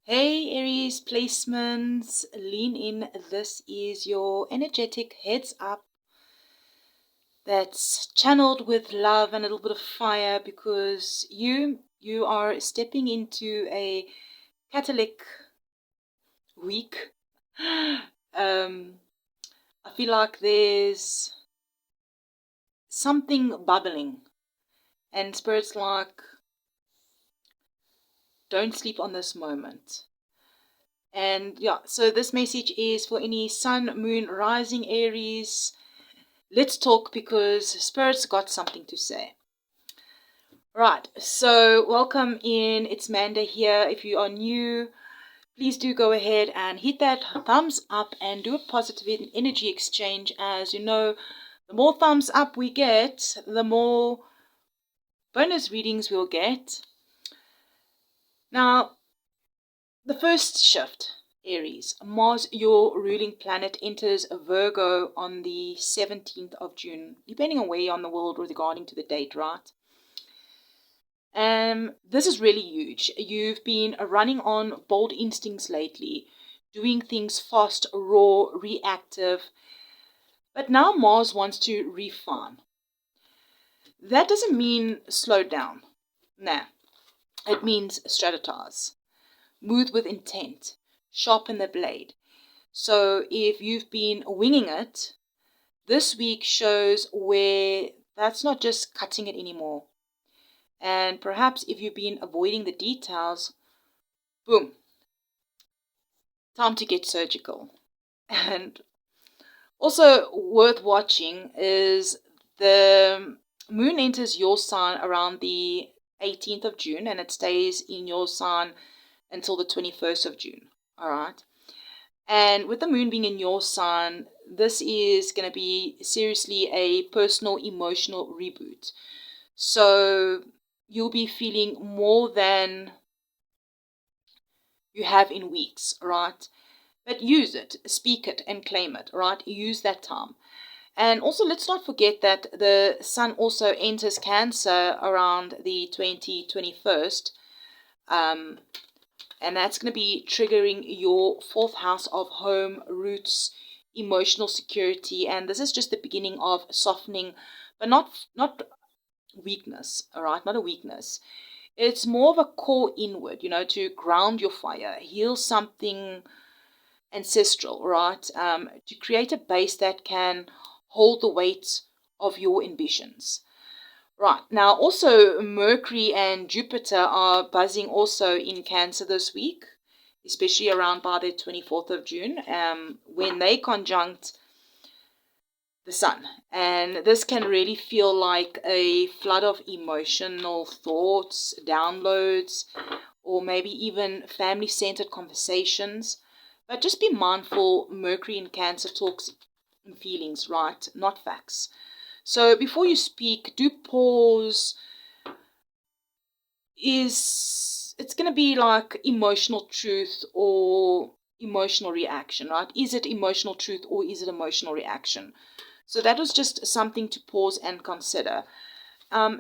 Hey Aries placements, lean in. This is your energetic heads up that's channeled with love and a little bit of fire because you are stepping into a Catholic week. I feel like there's something bubbling, and spirit's like, don't sleep on this moment. And yeah, so this message is for any sun, moon, rising Aries. Let's talk because Spirit's got something to say. Right, so welcome in. It's Manda here. If you are new, please do go ahead and hit that thumbs up and do a positive energy exchange. As you know, the more thumbs up we get, the more bonus readings we'll get. Now, the first shift, Aries. Mars, your ruling planet, enters Virgo on the 17th of June, depending on where you're on the world regarding to the date, right? This is really huge. You've been running on bold instincts lately, doing things fast, raw, reactive. But now Mars wants to refine. That doesn't mean slow down. Nah. It means strategize. Move with intent. Sharpen the blade. So if you've been winging it, this week shows where that's not just cutting it anymore. And perhaps if you've been avoiding the details, boom, time to get surgical. And also worth watching is the moon enters your sign around the 18th of June and it stays in your sign until the 21st of June. All right. And with the moon being in your sign, this is going to be seriously a personal emotional reboot. So you'll be feeling more than you have in weeks, right? But use it, speak it, and claim it, right? Use that time. And also, let's not forget that the sun also enters Cancer around the 21st. And that's going to be triggering your fourth house of home, roots, emotional security. And this is just the beginning of softening, but not weakness, all right? Not a weakness. It's more of a core inward, to ground your fire, heal something ancestral, right? To create a base that can hold the weight of your ambitions. Right, now also Mercury and Jupiter are buzzing also in Cancer this week, especially around by the 24th of June, when they conjunct the sun. And this can really feel like a flood of emotional thoughts, downloads, or maybe even family-centered conversations. But just be mindful, Mercury in Cancer talks in feelings, right? Not facts. So before you speak, do pause. It's going to be like emotional truth or emotional reaction, right? Is it emotional truth or is it emotional reaction? So that was just something to pause and consider.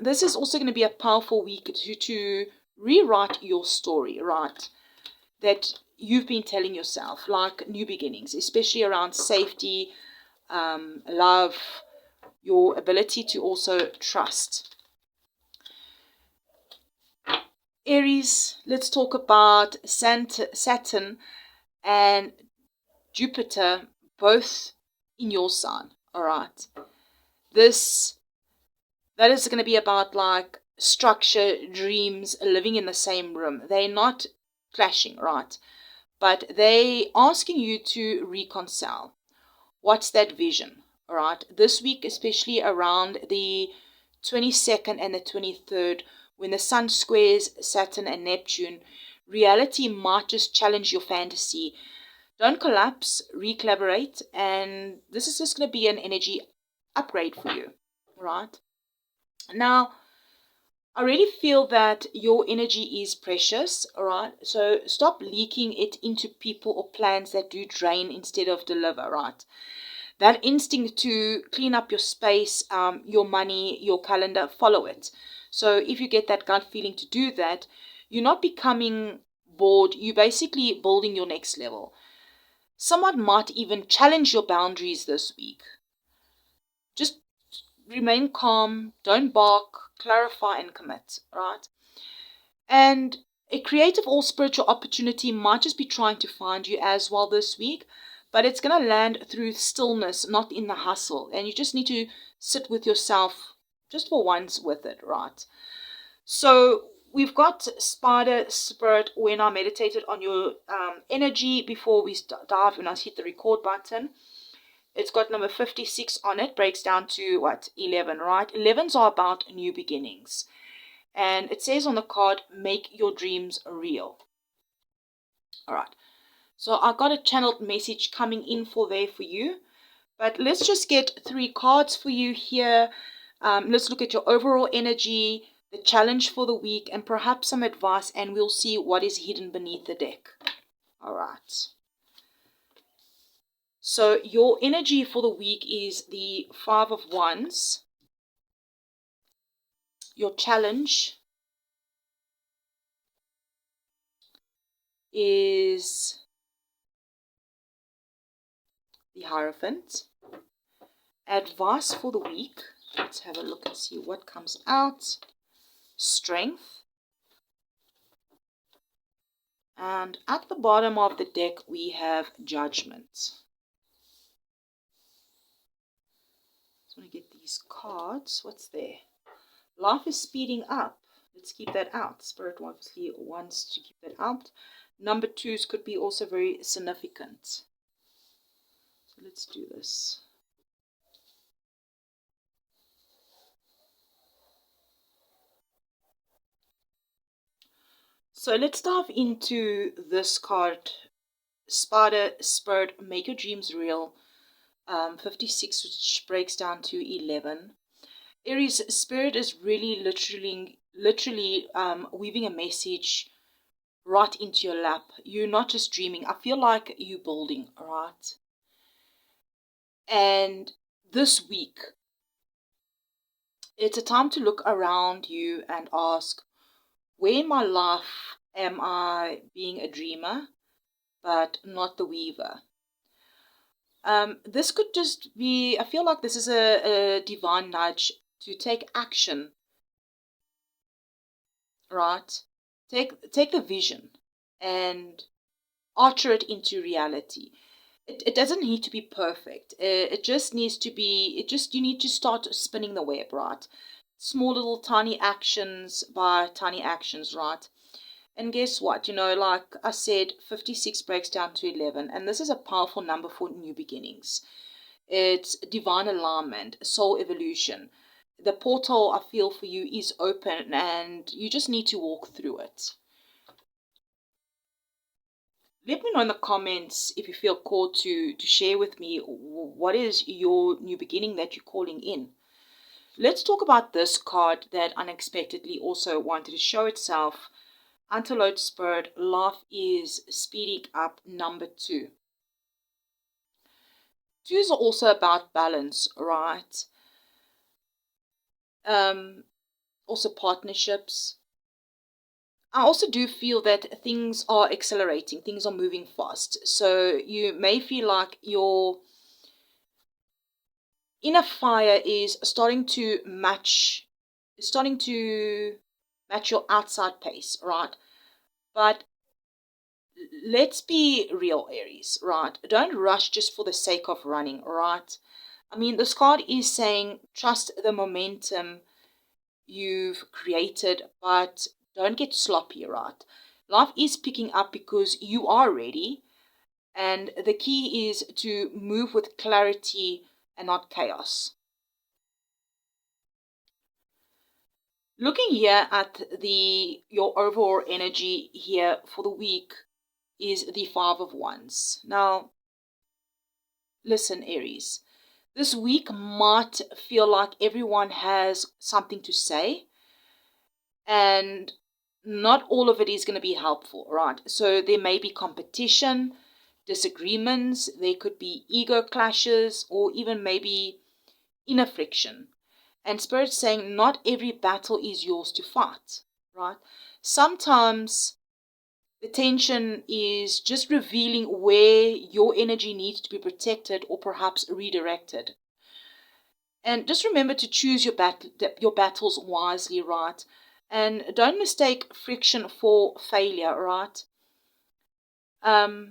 This is also going to be a powerful week to rewrite your story, right? That you've been telling yourself, like new beginnings, especially around safety, love, your ability to also trust. Aries, let's talk about Saturn and Jupiter, both in your sign. All right. That is going to be about like structure, dreams, living in the same room. They're not clashing, right? But they asking you to reconcile. What's that vision? All right. This week, especially around the 22nd and the 23rd, when the sun squares Saturn and Neptune, reality might just challenge your fantasy. Don't collapse, recollaborate, and this is just going to be an energy upgrade for you, right? Now, I really feel that your energy is precious, all right? So stop leaking it into people or plans that do drain instead of deliver, right? That instinct to clean up your space, your money, your calendar, follow it. So if you get that gut feeling to do that, you're not becoming board, you're basically building your next level. Someone might even challenge your boundaries this week. Just remain calm, don't bark, clarify and commit, right? And a creative or spiritual opportunity might just be trying to find you as well this week, but it's going to land through stillness, not in the hustle. And you just need to sit with yourself just for once with it, right? So we've got Spider Spirit when I meditated on your energy before we dive, when I hit the record button. It's got number 56 on it, breaks down to what? 11, right? 11s are about new beginnings. And it says on the card, make your dreams real. All right. So I got a channeled message coming in for you. But let's just get 3 cards for you here. Let's look at your overall energy, the challenge for the week, and perhaps some advice, and we'll see what is hidden beneath the deck. All right. So your energy for the week is the 5 of Wands. Your challenge is the Hierophant. Advice for the week. Let's have a look and see what comes out. Strength. And at the bottom of the deck, we have Judgment. Just want to get these cards. What's there? Life is speeding up. Let's keep that out. Spirit obviously wants to keep that out. Number 2s could be also very significant. So let's do this. So let's dive into this card. Spider Spirit, make your dreams real. 56, which breaks down to 11. Aries Spirit is really literally weaving a message right into your lap. You're not just dreaming. I feel like you're building, right? And this week, it's a time to look around you and ask, where in my life am I being a dreamer, but not the weaver? This could just be, I feel like this is a divine nudge to take action, right? Take the vision and alter it into reality. It doesn't need to be perfect. It just needs to be, you need to start spinning the web, right? Small little tiny actions by tiny actions, right? And guess what? Like I said, 56 breaks down to 11. And this is a powerful number for new beginnings. It's divine alignment, soul evolution. The portal I feel for you is open and you just need to walk through it. Let me know in the comments if you feel called to share with me what is your new beginning that you're calling in. Let's talk about this card that unexpectedly also wanted to show itself. Antelope Spirit, life is speeding up, number 2. 2s are also about balance, right? Also partnerships. I also do feel that things are accelerating, things are moving fast. So you may feel like your inner fire is starting to match your outside pace, right? But let's be real, Aries, right? Don't rush just for the sake of running, right? I mean, this card is saying trust the momentum you've created, but don't get sloppy, right? Life is picking up because you are ready, and the key is to move with clarity and not chaos. Looking here at your overall energy here for the week is the 5 of Wands. Now, listen, Aries. This week might feel like everyone has something to say, and not all of it is going to be helpful, right? So there may be competition, disagreements, there could be ego clashes, or even maybe inner friction. And Spirit's saying not every battle is yours to fight, right? Sometimes The tension is just revealing where your energy needs to be protected or perhaps redirected. And just remember to choose your battles wisely, right? And don't mistake friction for failure, right? I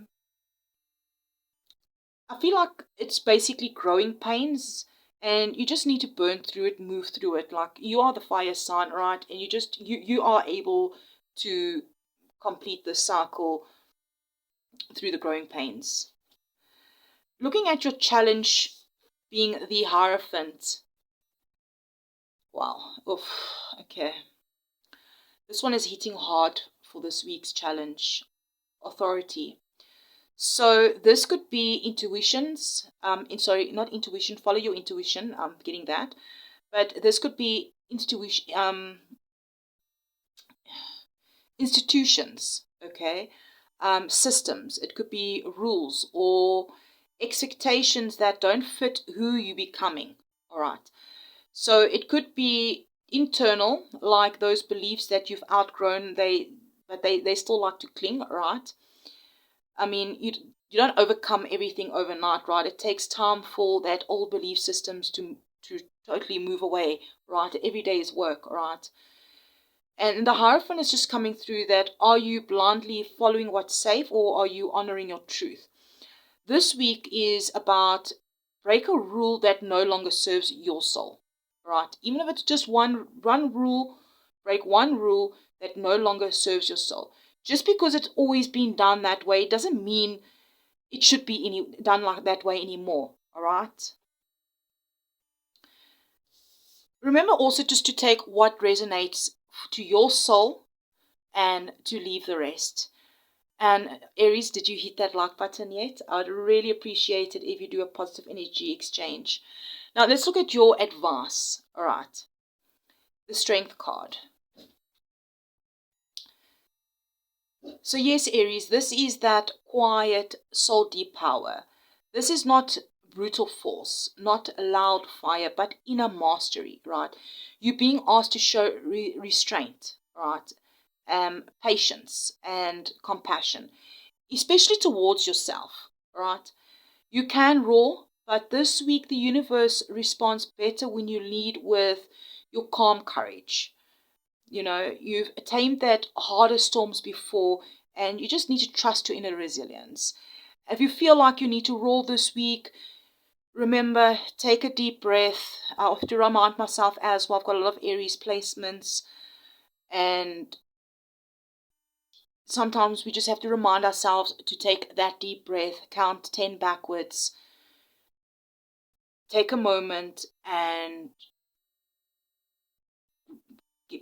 feel like it's basically growing pains, and you just need to burn through it, move through it. Like, you are the fire sign, right? And you are able to complete the cycle through the growing pains. Looking at your challenge being the Hierophant. Wow. Oof. Okay. This one is hitting hard for this week's challenge. Authority. So this could be intuitions. Sorry, not intuition. Follow your intuition. I'm getting that. But this could be intuition. Institutions. Okay. Systems. It could be rules or expectations that don't fit who you're becoming. All right. So it could be internal, like those beliefs that you've outgrown. But they still like to cling, right? I mean, you don't overcome everything overnight, right? It takes time for that old belief systems to totally move away, right? Every day is work, right? And the Hierophant is just coming through that, are you blindly following what's safe, or are you honoring your truth? This week is about break a rule that no longer serves your soul, right? Even if it's just one rule, break one rule that no longer serves your soul. Just because it's always been done that way doesn't mean it should be done like that way anymore, all right? Remember also just to take what resonates to your soul and to leave the rest. And Aries, did you hit that like button yet? I'd really appreciate it if you do a positive energy exchange. Now let's look at your advice. All right. The Strength card. So yes, Aries, this is that quiet, soul deep power. This is not brutal force, not loud fire, but inner mastery, right? You're being asked to show restraint, right? Patience and compassion, especially towards yourself, right? You can roar, but this week the universe responds better when you lead with your calm courage. You know, you've tamed that harder storms before, and you just need to trust your inner resilience. If you feel like you need to roar this week, remember, take a deep breath. I have to remind myself as well, I've got a lot of Aries placements, and sometimes we just have to remind ourselves to take that deep breath, count 10 backwards, take a moment, and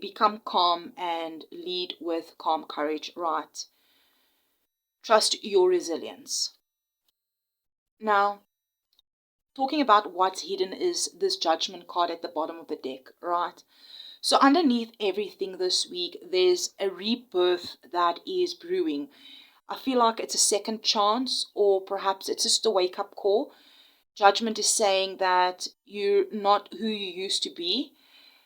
become calm and lead with calm courage, right? Trust your resilience. Now, talking about what's hidden is this Judgment card at the bottom of the deck, right? So underneath everything this week, there's a rebirth that is brewing. I feel like it's a second chance, or perhaps it's just a wake-up call. Judgment is saying that you're not who you used to be.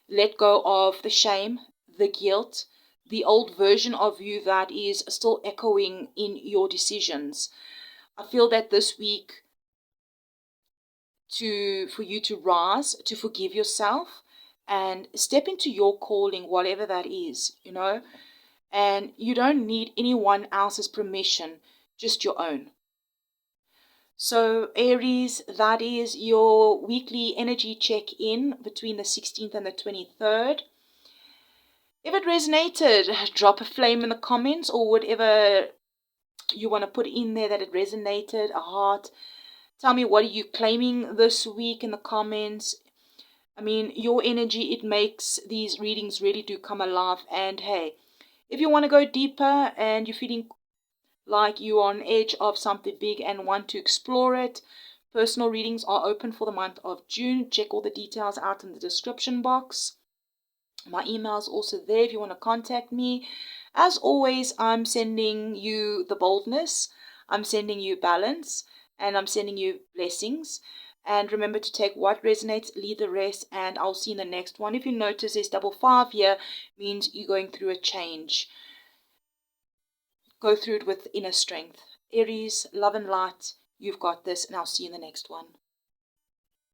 Let go of the shame, the guilt, the old version of you that is still echoing in your decisions. I feel that this week, for you to rise, to forgive yourself, and step into your calling, whatever that is, you know. And you don't need anyone else's permission, just your own. So Aries, that is your weekly energy check-in between the 16th and the 23rd. If it resonated, drop a flame in the comments, or whatever you want to put in there that it resonated, a heart. Tell me, what are you claiming this week in the comments? I mean, your energy, it makes these readings really do come alive. And hey, if you want to go deeper and you're feeling like you're on edge of something big and want to explore it, personal readings are open for the month of June. Check all the details out in the description box. My email is also there if you want to contact me. As always, I'm sending you the boldness, I'm sending you balance, and I'm sending you blessings. And remember to take what resonates, leave the rest, and I'll see you in the next one. If you notice there's 55 here, means you're going through a change. go through it with inner strength. Aries, love and light. You've got this, and I'll see you in the next one.